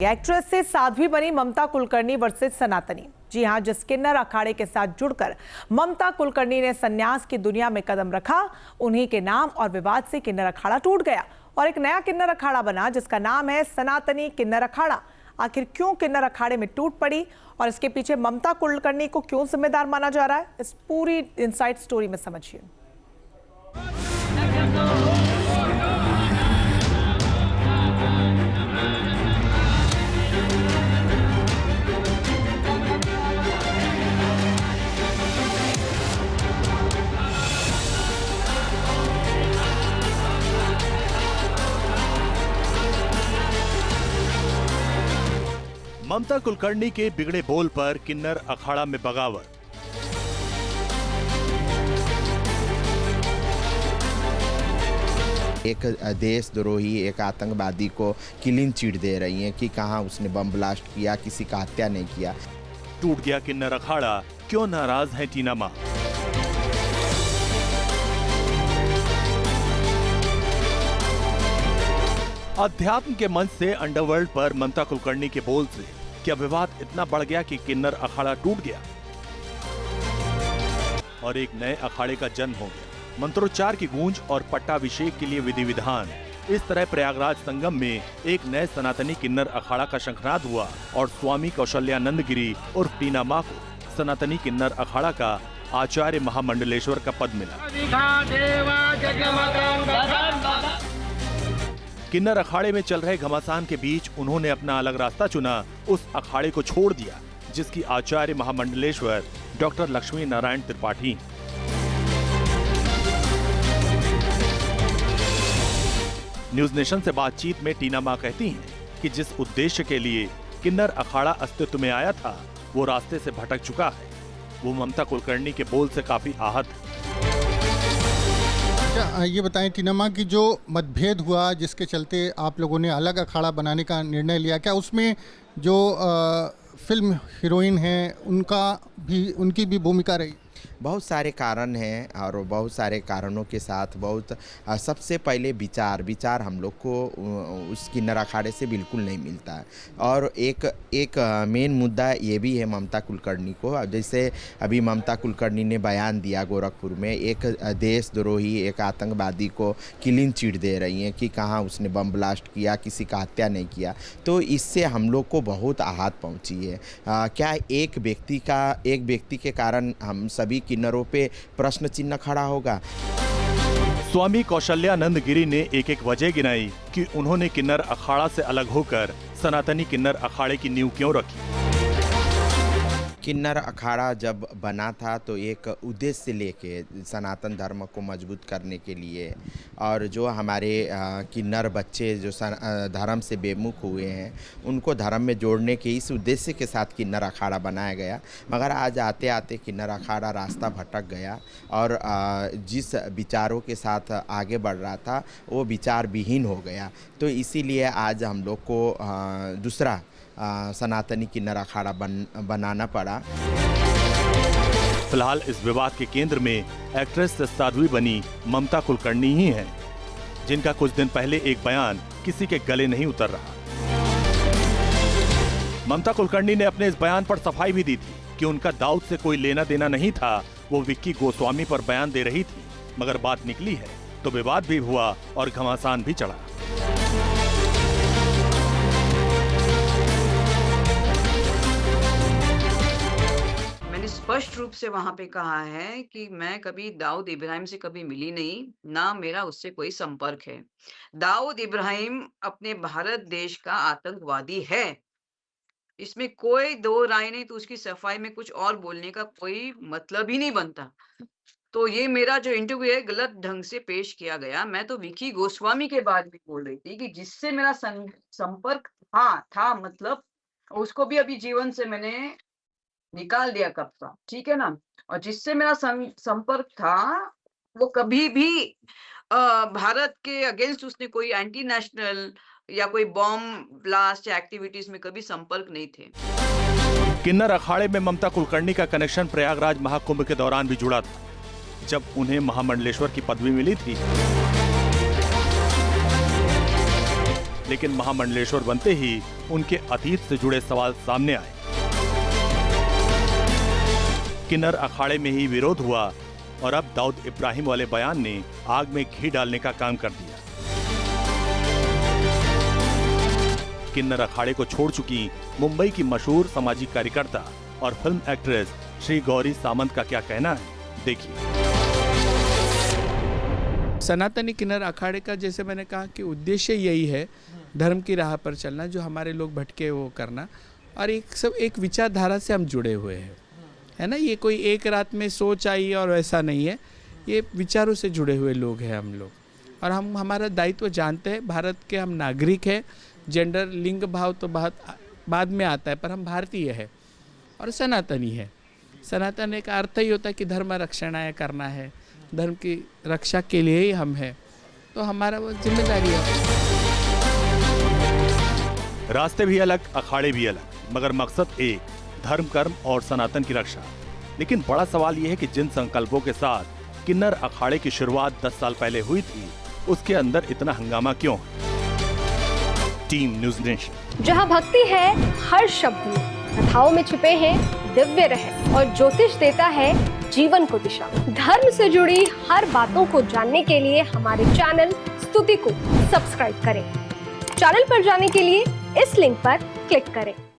Actress से साध्वी बनी ममता Kulkarni versus सनातनी। जी हां, जिस किन्नर अखाड़े के साथ जुड़कर ममता कुलकर्णी ने संन्यास की दुनिया में कदम रखा, उन्हीं के नाम और विवाद से किन्नर अखाड़ा टूट गया और एक नया किन्नर अखाड़ा बना जिसका नाम है सनातनी किन्नर अखाड़ा। आखिर क्यों किन्नर अखाड़े में टूट पड़ी और इसके पीछे ममता कुलकर्णी को क्यों जिम्मेदार माना जा रहा है, इस पूरी इनसाइड स्टोरी में समझिए। ममता कुलकर्णी के बिगड़े बोल पर किन्नर अखाड़ा में बगावत। एक देशद्रोही, एक आतंकवादी को क्लीन चिट दे रही हैं कि कहां उसने बम ब्लास्ट किया, किसी का हत्या नहीं किया। टूट गया किन्नर अखाड़ा, क्यों नाराज है टीना मां? अध्यात्म के मंच से अंडरवर्ल्ड पर ममता कुलकर्णी के बोल से क्या विवाद इतना बढ़ गया कि किन्नर अखाड़ा टूट गया और एक नए अखाड़े का जन्म हो गया। मंत्रोच्चार की गूंज और पट्टाभिषेक के लिए विधि विधान, इस तरह प्रयागराज संगम में एक नए सनातनी किन्नर अखाड़ा का शंखनाद हुआ और स्वामी कौशल्यानंद गिरी उर्फ टीना मां को सनातनी किन्नर अखाड़ा का आचार्य महामंडलेश्वर का पद मिला। किन्नर अखाड़े में चल रहे घमासान के बीच उन्होंने अपना अलग रास्ता चुना, उस अखाड़े को छोड़ दिया जिसकी Acharya Mahamandaleshwar doctor Lakshmi Narayan Tripathi. News Nation से बातचीत में टीना मां कहती हैं कि जिस उद्देश्य के लिए किन्नर अखाड़ा अस्तित्व में आया था वो रास्ते से भटक चुका है। वो ममता कुलकर्णी के बोल से काफी आहत है। ये बताएं टीना मां कि जो मतभेद हुआ जिसके चलते आप लोगों ने अलग अखाड़ा बनाने का निर्णय लिया, क्या उसमें जो फिल्म हीरोइन हैं उनकी भी भूमिका रही? बहुत सारे कारण हैं और बहुत सारे कारणों के साथ सबसे पहले विचार हम लोग को उस किन्नर अखाड़े से बिल्कुल नहीं मिलता है। और एक मेन मुद्दा ये भी है ममता कुलकर्णी को। जैसे अभी ममता कुलकर्णी ने बयान दिया गोरखपुर में, एक देशद्रोही, एक आतंकवादी को क्लीन चिट दे रही हैं कि कहां उसने बम ब्लास्ट किया, किसी का हत्या नहीं किया। तो इससे हम लोग को बहुत आहत पहुंची है। क्या एक व्यक्ति के कारण हम सभी किन्नरों पे प्रश्न चिन्ह खड़ा होगा? स्वामी कौशल्यानंद गिरी ने एक एक वजह गिनाई कि उन्होंने किन्नर अखाड़ा से अलग होकर सनातनी किन्नर अखाड़े की नींव क्यों रखी। किन्नर अखाड़ा जब बना था तो एक उद्देश्य लेके सनातन धर्म को मजबूत करने के लिए, और जो हमारे किन्नर बच्चे जो धर्म से बेमुख हुए हैं उनको धर्म में जोड़ने के इस उद्देश्य के साथ किन्नर अखाड़ा बनाया गया। मगर आज आते आते किन्नर अखाड़ा रास्ता भटक गया और जिस विचारों के साथ आगे बढ़ रहा था वो विचार विहीन हो गया। तो इसीलिए आज हम लोग को दूसरा सनातनी किन्नर अखाड़ा बनाना पड़ा। फिलहाल इस विवाद के केंद्र में एक्ट्रेस से साध्वी बनी ममता कुलकर्णी ही हैं, जिनका कुछ दिन पहले एक बयान किसी के गले नहीं उतर रहा। ममता कुलकर्णी ने अपने इस बयान पर सफाई भी दी थी कि उनका दाऊद से कोई लेना देना नहीं था, वो विक्की गोस्वामी पर बयान दे रही थी। मगर बात निकली है तो विवाद भी हुआ और घमासान भी चढ़ा। स्पष्ट रूप से वहां पे कहा है कि मैं कभी दाऊद इब्राहिम से कभी मिली नहीं, ना मेरा उससे कोई संपर्क है। दाऊद इब्राहिम अपने भारत देश का आतंकवादी है, इसमें कोई दो राय नहीं। तो उसकी सफाई में कुछ और बोलने का कोई मतलब ही नहीं बनता। तो ये मेरा जो इंटरव्यू है गलत ढंग से पेश किया गया। मैं तो विक्की गोस्वामी के बाद भी बोल रही थी कि जिससे मेरा संपर्क था मतलब उसको भी अभी जीवन से मैंने निकाल दिया कब का, ठीक है ना। और जिससे मेरा संपर्क था वो कभी भी भारत के अगेंस्ट उसने कोई एंटी नेशनल या कोई बॉम्ब ब्लास्ट एक्टिविटीज में कभी संपर्क नहीं थे। किन्नर अखाड़े में ममता कुलकर्णी का कनेक्शन प्रयागराज महाकुंभ के दौरान भी जुड़ा था, जब उन्हें महामंडलेश्वर की पदवी मिली थी। लेकिन महामंडलेश्वर बनते ही उनके अतीत से जुड़े सवाल सामने आए। किन्नर अखाड़े में ही विरोध हुआ और अब दाऊद इब्राहिम वाले बयान ने आग में घी डालने का काम कर दिया। किन्नर अखाड़े को छोड़ चुकी मुंबई की मशहूर सामाजिक कार्यकर्ता और फिल्म एक्ट्रेस श्री गौरी सामंत का क्या कहना है, देखिए। सनातनी किन्नर अखाड़े का, जैसे मैंने कहा कि उद्देश्य यही है, धर्म की राह पर चलना, जो हमारे लोग भटके वो करना, और एक विचारधारा से हम जुड़े हुए हैं, है ना। ये कोई एक रात में सोच आई और वैसा नहीं है, ये विचारों से जुड़े हुए लोग हैं हम लोग। और हम हमारा दायित्व जानते हैं, भारत के हम नागरिक हैं। जेंडर लिंग भाव तो बाद में आता है, पर हम भारतीय है और सनातनी है। सनातन का अर्थ ही होता है कि धर्म रक्षणाय करना है, धर्म की रक्षा के लिए ही हम हैं, तो हमारा वो जिम्मेदारी है। रास्ते भी अलग, अखाड़े भी अलग, मगर मकसद एक, धर्म, कर्म और सनातन की रक्षा। लेकिन बड़ा सवाल यह है कि जिन संकल्पों के साथ किन्नर अखाड़े की शुरुआत 10 साल पहले हुई थी, उसके अंदर इतना हंगामा क्यों? Team news nation. जहां भक्ति है हर शब्द में, कथाओं में छुपे हैं दिव्य रहस्य और ज्योतिष देता है जीवन को दिशा। धर्म से जुड़ी हर बातों को जानने के लिए हमारे चैनल स्तुति को सब्सक्राइब करें। चैनल पर जाने के लिए इस लिंक पर क्लिक करें।